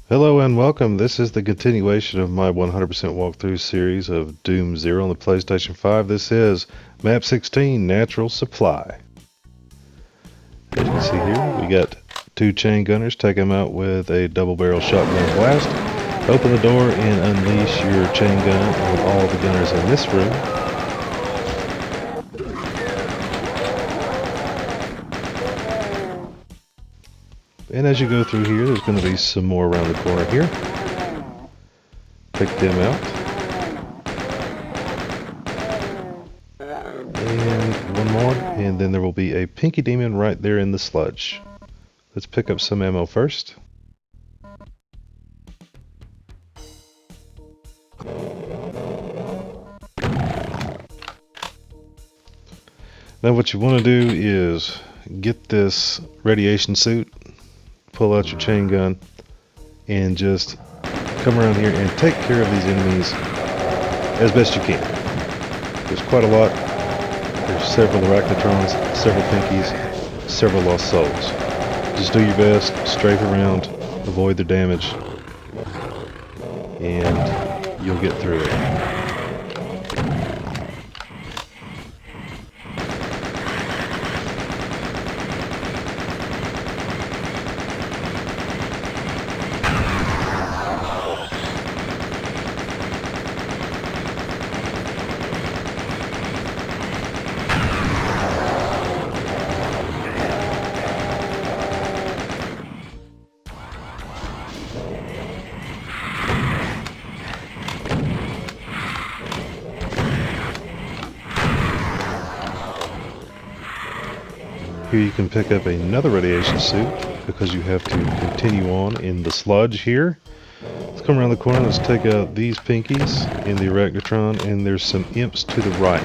Hello and welcome. This is the continuation of my 100% walkthrough series of Doom Zero on the PlayStation 5. This is Map 16, Natural Supply. As you can see here, we got two chain gunners. Take them out with a double barrel shotgun blast. Open the door and unleash your chain gun on all the gunners in this room. And as you go through here, there's going to be some more around the corner here. Pick them out. And one more, and then there will be a pinky demon right there in the sludge. Let's pick up some ammo first. Now what you want to do is get this radiation suit, pull out your chain gun, and just come around here and take care of these enemies as best you can. There's quite a lot. There's several arachnotrons, several pinkies, several lost souls. Just do your best, strafe around, avoid their damage, and you'll get through it. Here you can pick up another radiation suit because you have to continue on in the sludge here. Let's come around the corner. Let's take out these pinkies in the arachnotron, and there's some imps to the right.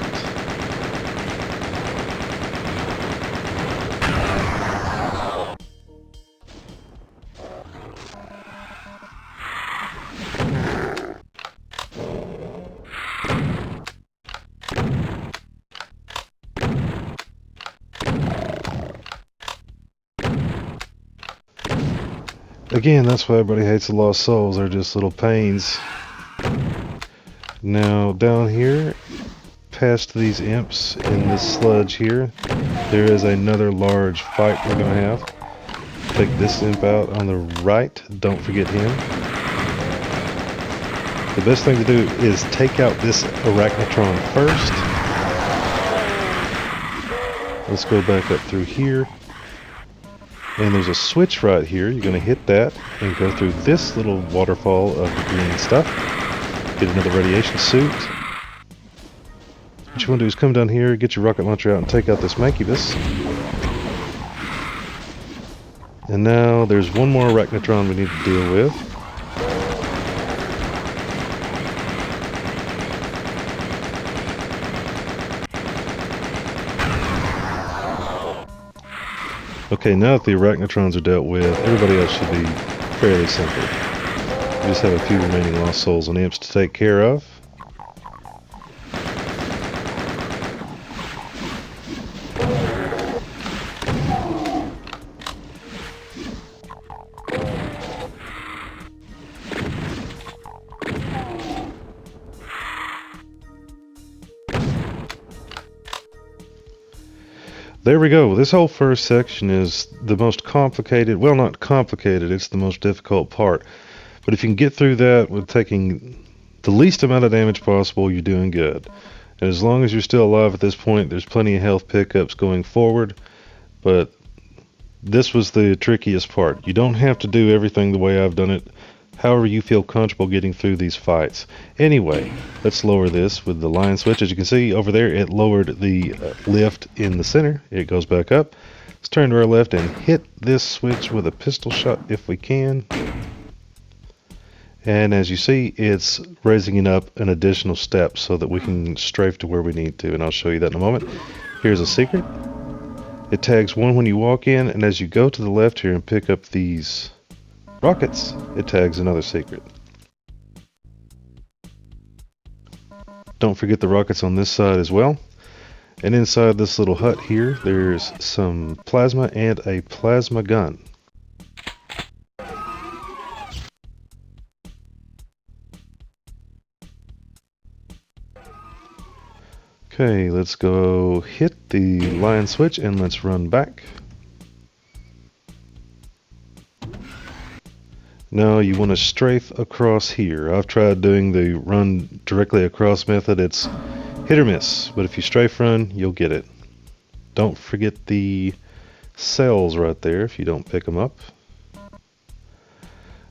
Again, that's why everybody hates the lost souls. They're just little pains. Now down here, past these imps in this sludge here, there is another large fight we're going to have. Take this imp out on the right. Don't forget him. The best thing to do is take out this arachnotron first. Let's go back up through here. And there's a switch right here. You're going to hit that and go through this little waterfall of the green stuff. Get another radiation suit. What you want to do is come down here, get your rocket launcher out, and take out this Mancubus. And now there's one more arachnotron we need to deal with. Okay, now that the arachnotrons are dealt with, everybody else should be fairly simple. We just have a few remaining lost souls and imps to take care of. There we go. This whole first section is the most complicated. Well, not complicated. It's the most difficult part. But if you can get through that with taking the least amount of damage possible, you're doing good. And as long as you're still alive at this point, there's plenty of health pickups going forward. But this was the trickiest part. You don't have to do everything the way I've done it. However you feel comfortable getting through these fights. Anyway, let's lower this with the line switch. As you can see over there, it lowered the lift in the center. It goes back up. Let's turn to our left and hit this switch with a pistol shot if we can. And as you see, it's raising it up an additional step so that we can strafe to where we need to. And I'll show you that in a moment. Here's a secret. It tags one when you walk in, and as you go to the left here and pick up these rockets, it tags another secret. Don't forget the rockets on this side as well. And inside this little hut here, there's some plasma and a plasma gun. Okay, let's go hit the line switch and let's run back. Now you want to strafe across here. I've tried doing the run directly across method. It's hit or miss, but if you strafe run, you'll get it. Don't forget the cells right there if you don't pick them up.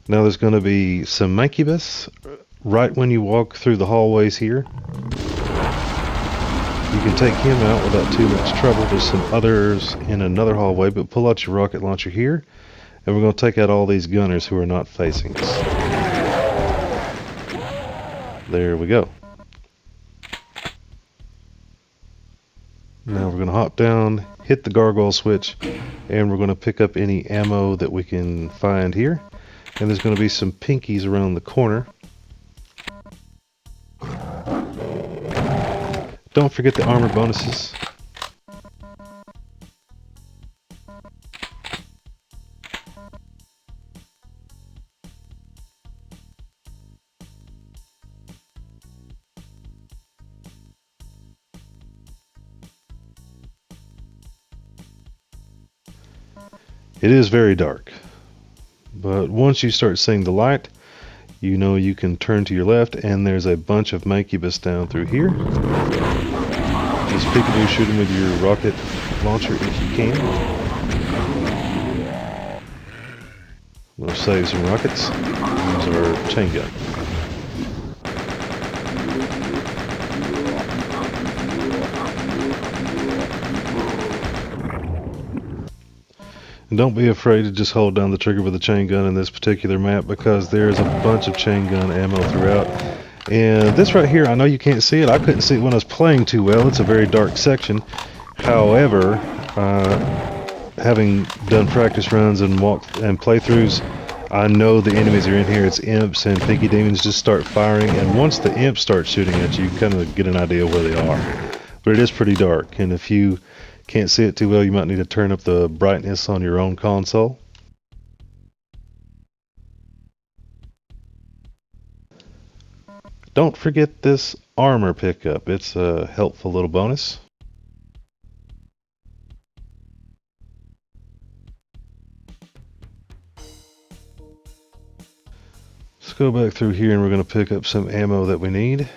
Now there's going to be some incubus right when you walk through the hallways here. You can take him out without too much trouble. There's some others in another hallway, but pull out your rocket launcher here, and we're going to take out all these gunners who are not facing us. There we go. Now we're going to hop down, hit the gargoyle switch, and we're going to pick up any ammo that we can find here. And there's going to be some pinkies around the corner. Don't forget the armor bonuses. It is very dark, but once you start seeing the light, you know you can turn to your left, and there's a bunch of incubus down through here. Just peekaboo shoot them with your rocket launcher if you can. We'll save some rockets. Use our chain gun. And don't be afraid to just hold down the trigger with the chain gun in this particular map, because there's a bunch of chain gun ammo throughout. And this right here, I know you can't see it. I couldn't see it when I was playing too well. It's a very dark section. However, having done practice runs and playthroughs, I know the enemies are in here. It's imps and pinky demons. Just start firing, and once the imps start shooting at you, you kind of get an idea where they are. But it is pretty dark, and if you can't see it too well, you might need to turn up the brightness on your own console. Don't forget this armor pickup. It's a helpful little bonus. Let's go back through here and we're going to pick up some ammo that we need.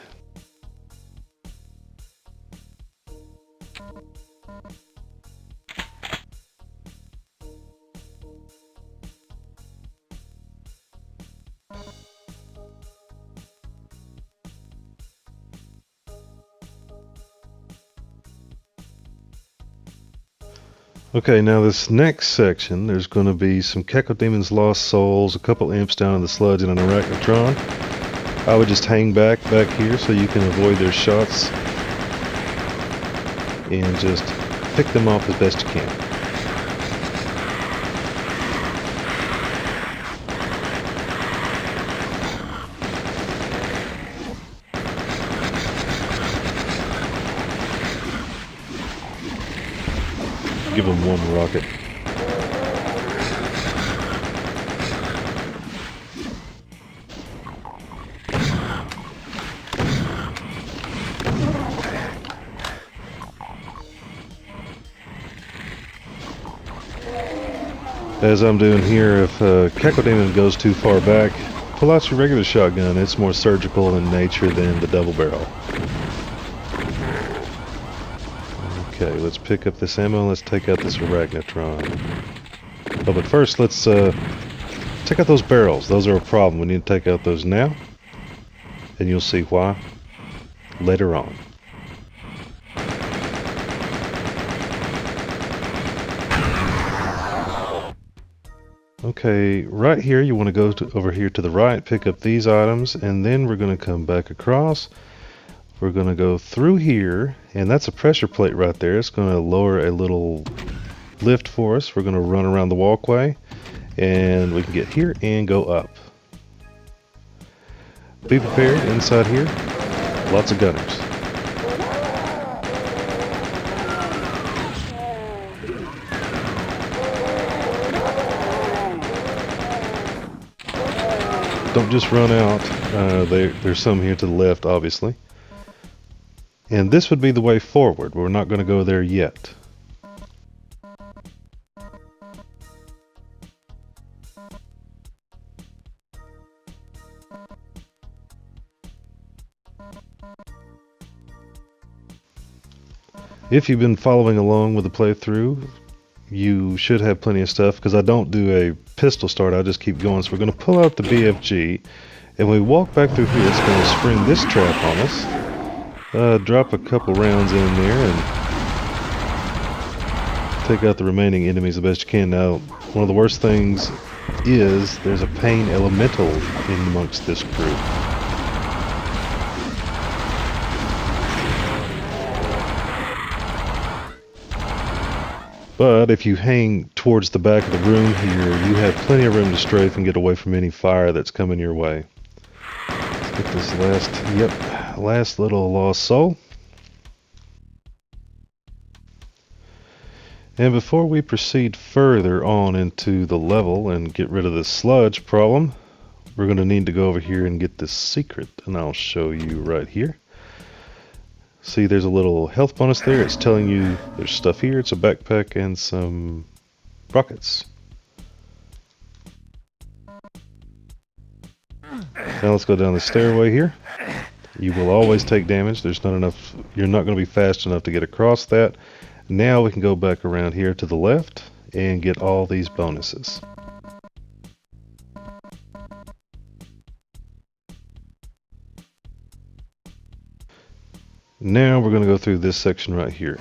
Okay, now this next section, there's going to be some Cacodemons Lost Souls, a couple imps down in the sludge, and an arachnotron. I would just hang back here so you can avoid their shots and just pick them off as best you can. Give them one rocket. As I'm doing here, if Cacodemon goes too far back, pull out your regular shotgun. It's more surgical in nature than the double barrel. Okay, let's pick up this ammo. Let's take out this arachnotron. Oh, but first, let's take out those barrels. Those are a problem. We need to take out those now, and you'll see why later on. Okay, right here, you want to go over here to the right, pick up these items, and then we're going to come back across. We're going to go through here, and that's a pressure plate right there. It's going to lower a little lift for us. We're going to run around the walkway, and we can get here and go up. Be prepared inside here. Lots of gunners. Don't just run out. There's some here to the left, obviously. And this would be the way forward. We're not going to go there yet. If you've been following along with the playthrough, you should have plenty of stuff, because I don't do a pistol start, I just keep going. So we're going to pull out the BFG, and we walk back through here. It's going to spring this trap on us. Drop a couple rounds in there and take out the remaining enemies the best you can. Now, one of the worst things is there's a pain elemental in amongst this group. But if you hang towards the back of the room here, you have plenty of room to strafe and get away from any fire that's coming your way. Let's get this last little lost soul. And before we proceed further on into the level and get rid of the sludge problem, we're going to need to go over here and get this secret, and I'll show you right here. See, there's a little health bonus there. It's telling you there's stuff here. It's a backpack and some rockets. Now let's go down the stairway here. You will always take damage. There's not enough. You're not going to be fast enough to get across that. Now we can go back around here to the left and get all these bonuses. Now we're going to go through this section right here.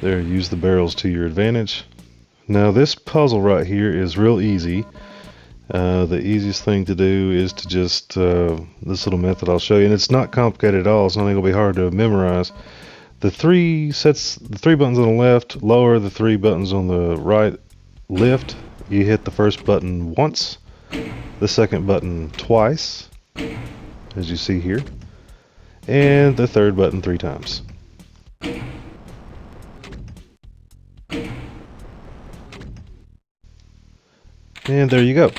There, use the barrels to your advantage. Now this puzzle right here is real easy. The easiest thing to do is to just, this little method I'll show you, and it's not complicated at all. It's not going to be hard to memorize. The three buttons on the left, lower, the 3 buttons on the right, lift. You hit the first button once, the second button twice, as you see here, and the third button 3 times. And there you go.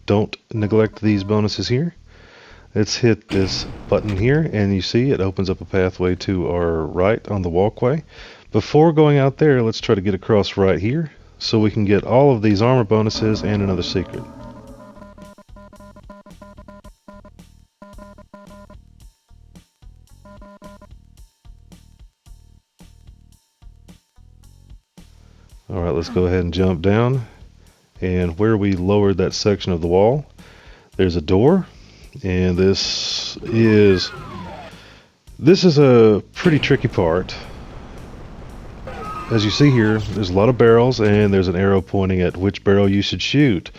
Don't neglect these bonuses here. Let's hit this button here, and you see it opens up a pathway to our right on the walkway. Before going out there, let's try to get across right here so we can get all of these armor bonuses and another secret. Alright, let's go ahead and jump down. And where we lowered that section of the wall, there's a door. And this is a pretty tricky part. As you see here, there's a lot of barrels, and there's an arrow pointing at which barrel you should shoot.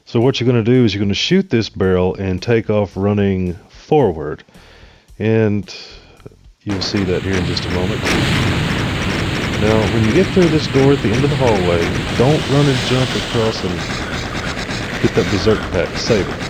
So what you're going to do is you're going to shoot this barrel and take off running forward. And you'll see that here in just a moment. Now, when you get through this door at the end of the hallway, don't run and jump across and get that berserk pack. Save it.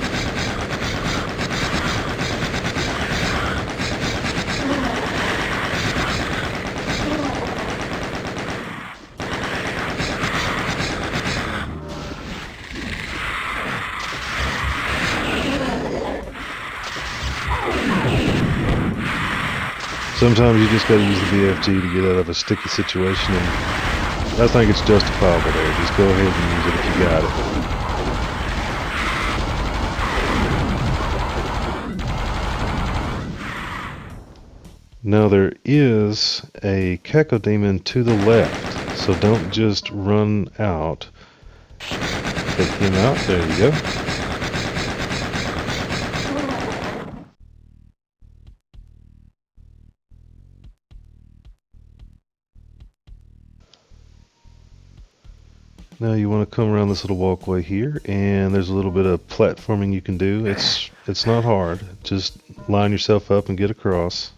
Sometimes you just gotta use the BFG to get out of a sticky situation, and I think it's justifiable there. Just go ahead and use it if you got it. Now there is a cacodemon to the left, so don't just run out. Take him out, there you go. Now you want to come around this little walkway here, and there's a little bit of platforming you can do. It's not hard. Just line yourself up and get across.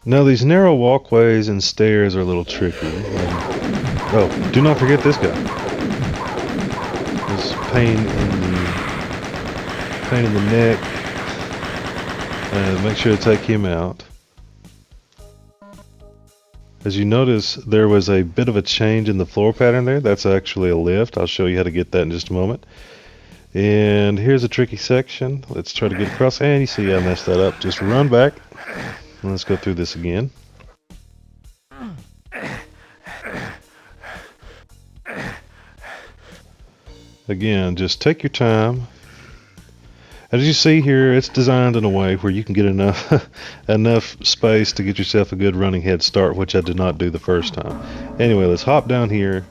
Now these narrow walkways and stairs are a little tricky. Oh, do not forget this guy. This pain in the pain in the neck. Make sure to take him out. As you notice, there was a bit of a change in the floor pattern there. That's actually a lift. I'll show you how to get that in just a moment. And here's a tricky section. Let's try to get across. And you see I messed that up. Just run back. And let's go through this again. Again, just take your time. As you see here, it's designed in a way where you can get enough space to get yourself a good running head start, which I did not do the first time. Anyway, let's hop down here.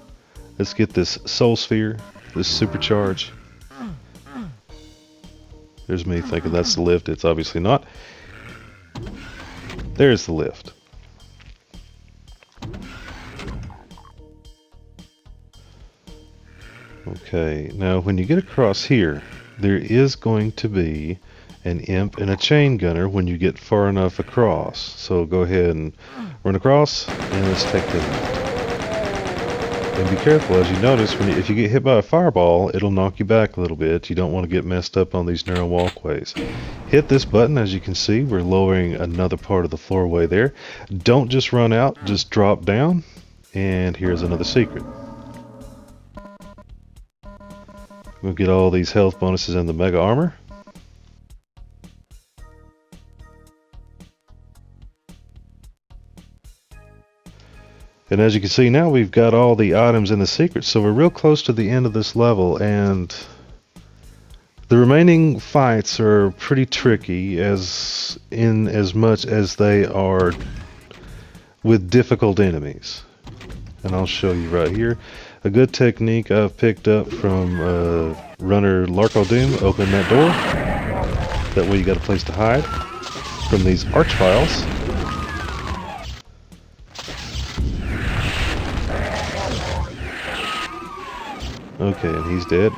Let's get this soul sphere, this supercharge. There's me thinking that's the lift. It's obviously not. There's the lift. Okay, now when you get across here, there is going to be an imp and a chain gunner when you get far enough across. So go ahead and run across, and let's take them out. And be careful, as you notice, if you get hit by a fireball, it'll knock you back a little bit. You don't want to get messed up on these narrow walkways. Hit this button. As you can see, we're lowering another part of the floorway there. Don't just run out, just drop down. And here's another secret. We'll get all these health bonuses and the mega armor. And as you can see now, we've got all the items in the secrets, so we're real close to the end of this level, and the remaining fights are pretty tricky as much as they are with difficult enemies. And I'll show you right here. A good technique I've picked up from runner Larko Doom: open that door. That way you got a place to hide from these archviles. Okay, and he's dead.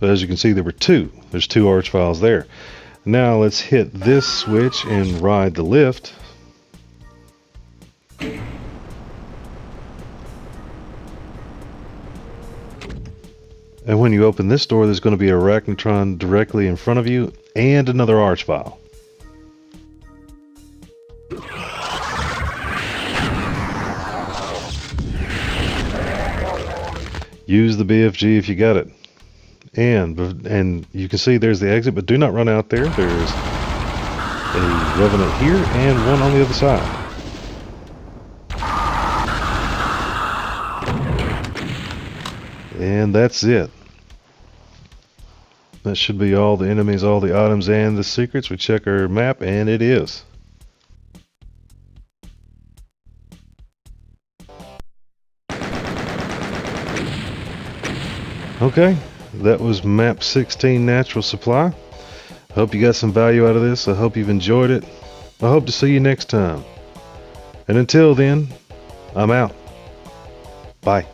But as you can see, there were two. There's two archviles there. Now let's hit this switch and ride the lift. And when you open this door, there's going to be a Arachnotron directly in front of you and another archvile. Use the BFG if you got it. And you can see there's the exit, but do not run out there. There's a Revenant here and one on the other side. And that's it. That should be all the enemies, all the items, and the secrets. We check our map, and it is. Okay, that was map 16, Natural Supply. I hope you got some value out of this. I hope you've enjoyed it. I hope to see you next time. And until then, I'm out. Bye.